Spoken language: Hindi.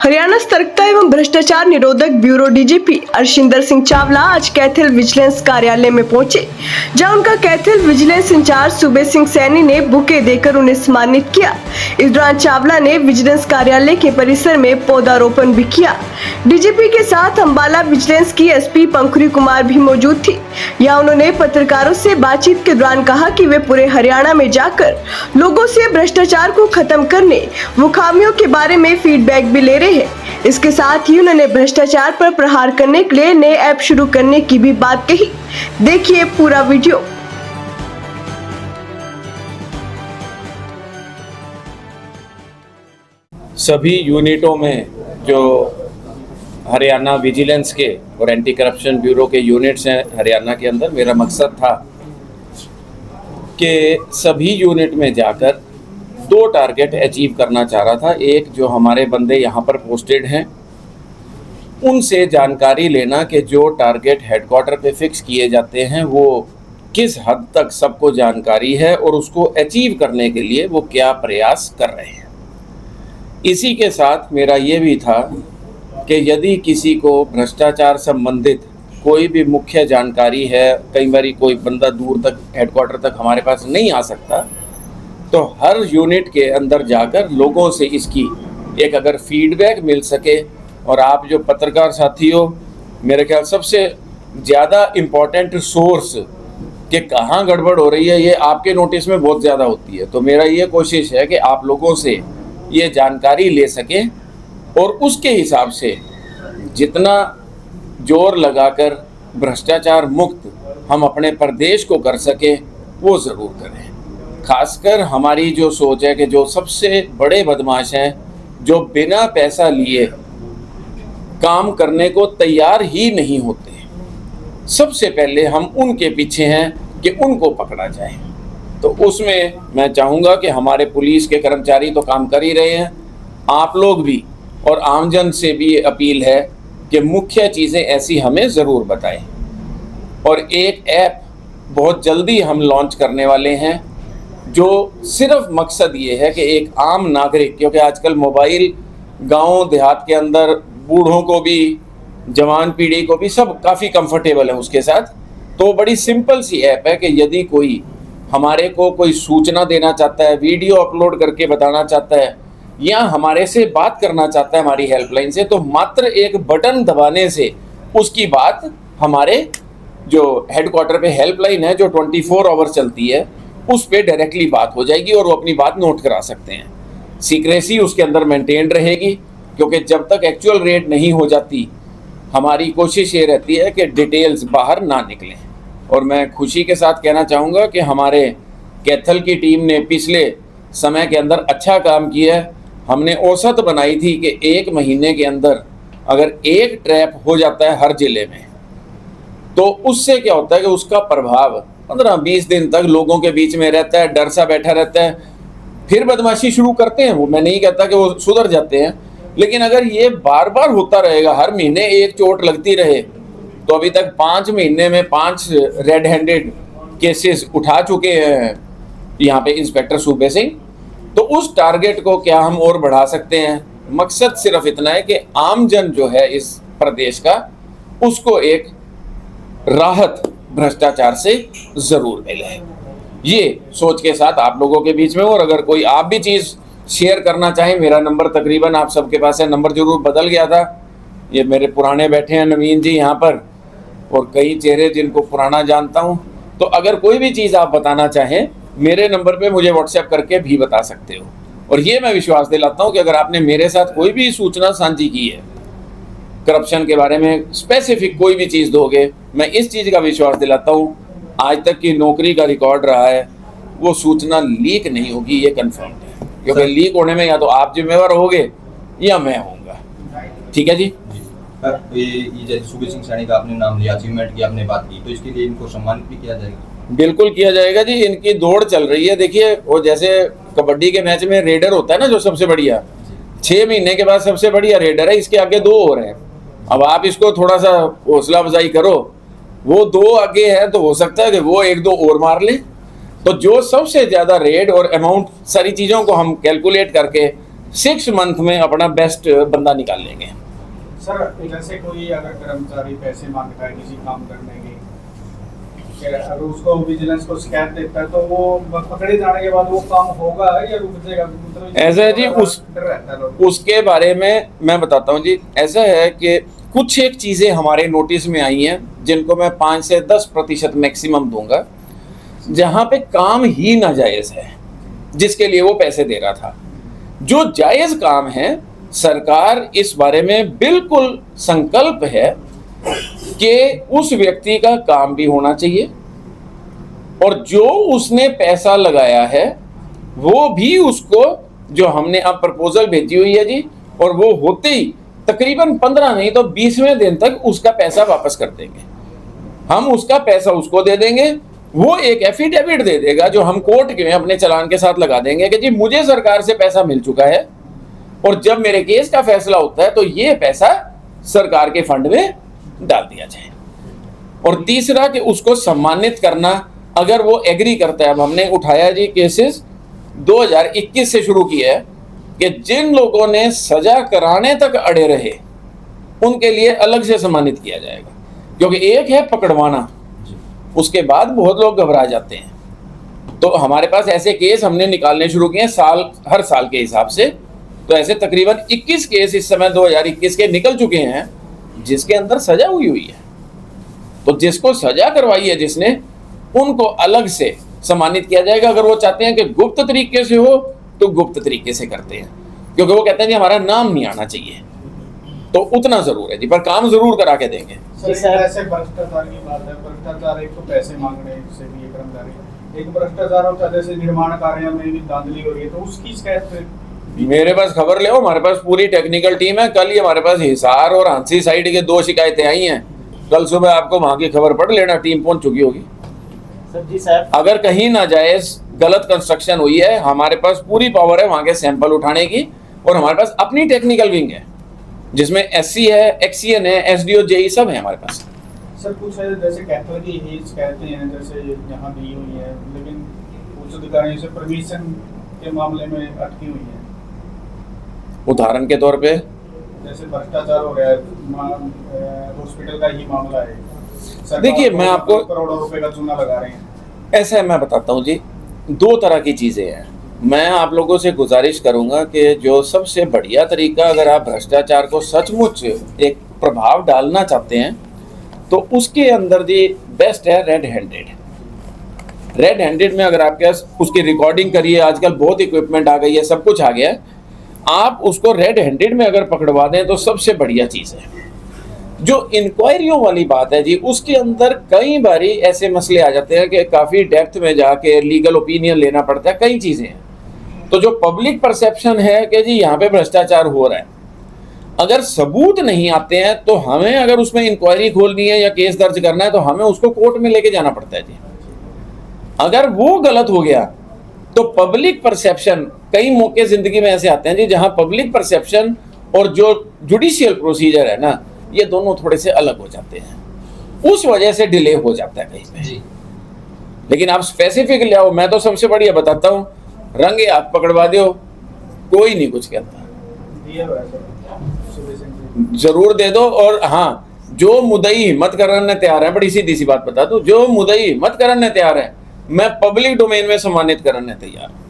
हरियाणा सतर्कता एवं भ्रष्टाचार निरोधक ब्यूरो डीजीपी अर्शिंदर सिंह चावला आज कैथल विजिलेंस कार्यालय में पहुंचे, जहां उनका कैथल विजिलेंस इंचार्ज सूबे सिंह सैनी ने बुके देकर उन्हें सम्मानित किया। इस दौरान चावला ने विजिलेंस कार्यालय के परिसर में पौधारोपण भी किया। डीजीपी के साथ अम्बाला विजिलेंस की एसपी पंखुरी कुमार भी मौजूद थी। यहाँ उन्होंने पत्रकारों से बातचीत के दौरान कहा कि वे पूरे हरियाणा में जाकर लोगों से भ्रष्टाचार को खत्म करने व खामियों के बारे में फीडबैक भी ले रहे हैं। इसके साथ ही उन्होंने भ्रष्टाचार पर प्रहार करने के लिए नए ऐप शुरू करने की भी बात कही। देखिए पूरा वीडियो। सभी यूनिटों में जो हरियाणा विजिलेंस के और एंटी करप्शन ब्यूरो के यूनिट्स हैं हरियाणा के अंदर, मेरा मकसद था कि सभी यूनिट में जाकर दो टारगेट अचीव करना चाह रहा था। एक, जो हमारे बंदे यहाँ पर पोस्टेड हैं उनसे जानकारी लेना कि जो टारगेट हेडक्वार्टर पे फिक्स किए जाते हैं वो किस हद तक सबको जानकारी है और उसको अचीव करने के लिए वो क्या प्रयास कर रहे हैं। इसी के साथ मेरा ये भी था कि यदि किसी को भ्रष्टाचार संबंधित कोई भी मुख्य जानकारी है, कई बार कोई बंदा दूर तक हेडक्वार्टर तक हमारे पास नहीं आ सकता, तो हर यूनिट के अंदर जाकर लोगों से इसकी एक अगर फीडबैक मिल सके। और आप जो पत्रकार साथी हो, मेरे ख्याल सबसे ज़्यादा इम्पोर्टेंट सोर्स कि कहाँ गड़बड़ हो रही है ये आपके नोटिस में बहुत ज़्यादा होती है। तो मेरा ये कोशिश है कि आप लोगों से ये जानकारी ले सकें और उसके हिसाब से जितना जोर लगाकर भ्रष्टाचार मुक्त हम अपने प्रदेश को कर सकें वो ज़रूर करें। खासकर हमारी जो सोच है कि जो सबसे बड़े बदमाश हैं, जो बिना पैसा लिए काम करने को तैयार ही नहीं होते, सबसे पहले हम उनके पीछे हैं कि उनको पकड़ा जाए। तो उसमें मैं चाहूँगा कि हमारे पुलिस के कर्मचारी तो काम कर ही रहे हैं, आप लोग भी और आमजन से भी अपील है कि मुख्य चीज़ें ऐसी हमें ज़रूर बताएं। और एक ऐप बहुत जल्दी हम लॉन्च करने वाले हैं जो सिर्फ मकसद ये है कि एक आम नागरिक, क्योंकि आजकल मोबाइल गांव देहात के अंदर बूढ़ों को भी, जवान पीढ़ी को भी, सब काफ़ी कंफर्टेबल है उसके साथ। तो बड़ी सिंपल सी ऐप है कि यदि कोई हमारे को कोई सूचना देना चाहता है, वीडियो अपलोड करके बताना चाहता है या हमारे से बात करना चाहता है हमारी हेल्पलाइन से, तो मात्र एक बटन दबाने से उसकी बात हमारे जो हेडक्वार्टर पे हेल्पलाइन है जो 24 आवर चलती है उस पर डायरेक्टली बात हो जाएगी और वो अपनी बात नोट करा सकते हैं। सीक्रेसी उसके अंदर मेंटेन रहेगी, क्योंकि जब तक एक्चुअल रेट नहीं हो जाती हमारी कोशिश ये रहती है कि डिटेल्स बाहर ना निकलें। और मैं खुशी के साथ कहना चाहूँगा कि हमारे कैथल की टीम ने पिछले समय के अंदर अच्छा काम किया है। हमने औसत बनाई थी कि 1 महीने के अंदर अगर एक ट्रैप हो जाता है हर ज़िले में, तो उससे क्या होता है कि उसका प्रभाव 15-20 दिन तक लोगों के बीच में रहता है, डर सा बैठा रहता है, फिर बदमाशी शुरू करते हैं। वो मैं नहीं कहता कि वो सुधर जाते हैं, लेकिन अगर ये बार बार होता रहेगा, हर महीने एक चोट लगती रहे, तो अभी तक 5 महीने में 5 रेड हैंडेड केसेस उठा चुके हैं यहाँ पे इंस्पेक्टर सूबे सिंह। तो उस टारगेट को क्या हम और बढ़ा सकते हैं? मकसद सिर्फ इतना है कि आमजन जो है इस प्रदेश का, उसको एक राहत भ्रष्टाचार से ज़रूर मिले, ये सोच के साथ आप लोगों के बीच में। और अगर कोई आप भी चीज़ शेयर करना चाहें, मेरा नंबर तकरीबन आप सबके पास है, नंबर जरूर बदल गया था, ये मेरे पुराने बैठे हैं नवीन जी यहाँ पर और कई चेहरे जिनको पुराना जानता हूँ। तो अगर कोई भी चीज़ आप बताना चाहें मेरे नंबर पे मुझे व्हाट्सएप करके भी बता सकते हो। और ये मैं विश्वास दिलाता हूँ कि अगर आपने मेरे साथ कोई भी सूचना साझी की है करप्शन के बारे में, स्पेसिफिक कोई भी चीज़ दोगे, मैं इस चीज़ का विश्वास दिलाता हूँ आज तक की नौकरी का रिकॉर्ड रहा है, वो सूचना लीक नहीं होगी, ये कन्फर्म है। क्योंकि लीक होने में या तो आप जिम्मेवार होगे या मैं होऊंगा। ठीक है जी। ये जैसे सूबे सिंह सैनी का आपने नाम लिया, अचीवमेंट की आपने बात की, तो इसके लिए इनको सम्मानित भी किया जाएगा? बिल्कुल किया जाएगा जी। इनकी दौड़ चल रही है। देखिए, वो जैसे कबड्डी के मैच में रेडर होता है ना, जो सबसे बढ़िया, 6 महीने के बाद सबसे बढ़िया रेडर है, इसके आगे 2 और हैं। अब आप इसको थोड़ा सा हौसला अफजाई करो, वो 2 आगे है तो हो सकता है कि वो 1-2 और मार ले। तो जो सबसे ज़्यादा रेड और अमाउंट, सारी चीज़ों को हम कैलकुलेट करके 6 मंथ में अपना बेस्ट बंदा निकाल लेंगे। सर जैसे कोई अगर कर्मचारी पैसे मांगता है किसी काम करने के, अगर उसको विजिलेंस को शिकायत देता है तो वो पकड़े जाने के बाद वो काम होगा या रुक जाएगा? मतलब ऐसा है जी, डर रहता है लोगों उसके बारे में मैं बताता हूँ जी। ऐसा है कि कुछ एक चीज़ें हमारे नोटिस में आई हैं जिनको मैं 5 से 10% मैक्सिमम दूंगा, जहाँ पे काम ही नाजायज़ है जिसके लिए वो पैसे दे रहा था। जो जायज़ काम है, सरकार इस बारे में बिल्कुल संकल्प है कि उस व्यक्ति का काम भी होना चाहिए और जो उसने पैसा लगाया है वो भी उसको, जो हमने अब प्रपोजल भेजी हुई है जी, और वो होते ही तकरीबन 15 नहीं तो 20वें दिन तक उसका पैसा वापस कर देंगे। हम उसका पैसा उसको दे देंगे, वो एक एफिडेविट दे देगा जो हम कोर्ट के में अपने चालान के साथ लगा देंगे कि जी मुझे सरकार से पैसा मिल चुका है और जब मेरे केस का फैसला होता है तो ये पैसा सरकार के फंड में डाल दिया जाए। और तीसरा कि उसको सम्मानित करना, अगर वो एग्री करता है। अब हमने उठाया जी केसेस 2021 से शुरू किया है कि जिन लोगों ने सजा कराने तक अड़े रहे उनके लिए अलग से सम्मानित किया जाएगा, क्योंकि एक है पकड़वाना, उसके बाद बहुत लोग घबरा जाते हैं। तो हमारे पास ऐसे केस हमने निकालने शुरू किए हर साल के हिसाब से। तो ऐसे तकरीबन 21 केस इस समय 2021 के निकल चुके हैं जिसके अंदर सजा हुई है। तो जिसको सजा करवाई है जिसने, उनको अलग से सम्मानित किया जाएगा। अगर वो चाहते हैं कि गुप्त तरीके से हो तो गुप्त तरीके से करते हैं, क्योंकि वो कहते हैं कि हमारा नाम नहीं आना चाहिए। तो उतना जरूर है जी, पर काम जरूर करा के देंगे। ऐसे भ्रष्टाचार की बात है, भ्रष्टाचार एक तो पैसे मांगने से भी एक कर्मचारी, एक भ्रष्टाचार होता है जैसे निर्माण कार्यों में भी धांधली हो रही है, तो उसकी शिकायत मेरे पास खबर ले, हमारे पास पूरी टेक्निकल टीम है। कल ही हमारे पास हिसार और हांसी साइड के 2 शिकायतें आई हैं। कल सुबह आपको वहां की खबर पढ़ लेना, टीम पहुंच चुकी होगी। सर जी साहब, अगर कहीं नाजायज गलत कंस्ट्रक्शन हुई है, हमारे पास पूरी पावर है वहां के सैंपल उठाने की, और हमारे पास अपनी टेक्निकल विंग है जिसमें SC है, एक्सीएन है, SDO, JE सब है हमारे पास। सर कुछ है जैसे कैथल की ही शिकायतें हैं जैसे यहाँ दी हुई है, लेकिन उच्च अधिकारियों से परमिशन के मामले में अटकी हुई है। उदाहरण के तौर पे जैसे भ्रष्टाचार हो गया है, हॉस्पिटल का ही मामला है। देखिए, मैं आपको करोड़ों रुपए का चूना लगा रहे हैं। ऐसा है, मैं बताता हूँ जी, 2 तरह की चीज़ें हैं। मैं आप लोगों से गुजारिश करूंगा कि जो सबसे बढ़िया तरीका, अगर आप भ्रष्टाचार को सचमुच एक प्रभाव डालना चाहते हैं तो उसके अंदर जी बेस्ट है रेड हैंडेड। रेड हैंडेड में अगर आपके पास उसकी रिकॉर्डिंग करिए, आजकल बहुत इक्विपमेंट आ गई है, सब कुछ आ गया है, आप उसको रेड हैंडेड में अगर पकड़वा दें तो सबसे बढ़िया चीज़ है। जो इंक्वायरियों वाली बात है जी, उसके अंदर कई बारी ऐसे मसले आ जाते हैं कि काफ़ी डेप्थ में जाके लीगल ओपिनियन लेना पड़ता है, कई चीज़ें हैं। तो जो पब्लिक परसेप्शन है कि जी यहाँ पे भ्रष्टाचार हो रहा है, अगर सबूत नहीं आते हैं तो हमें, अगर उसमें इंक्वायरी खोलनी है या केस दर्ज करना है तो हमें उसको कोर्ट में लेके जाना पड़ता है जी। अगर वो गलत हो गया तो पब्लिक परसेप्शन, कई मौके जिंदगी में ऐसे आते हैं जी जहां पब्लिक परसेप्शन और जो जुडिशियल प्रोसीजर है ना, ये दोनों थोड़े से अलग हो जाते हैं, उस वजह से डिले हो जाता है कहीं पे। लेकिन आप स्पेसिफिक ले आओ, मैं तो सबसे बढ़िया बताता हूँ, रंगे हाथ पकड़वा दो, कोई नहीं कुछ कहता, जरूर दे दो। और हाँ, जो मुद्दई हिम्मत करने तैयार है, बड़ी सीधी सी बात बता दूं, जो मुद्दई हिम्मत करने तैयार है, मैं पब्लिक डोमेन में सम्मानित करने तैयार हूं।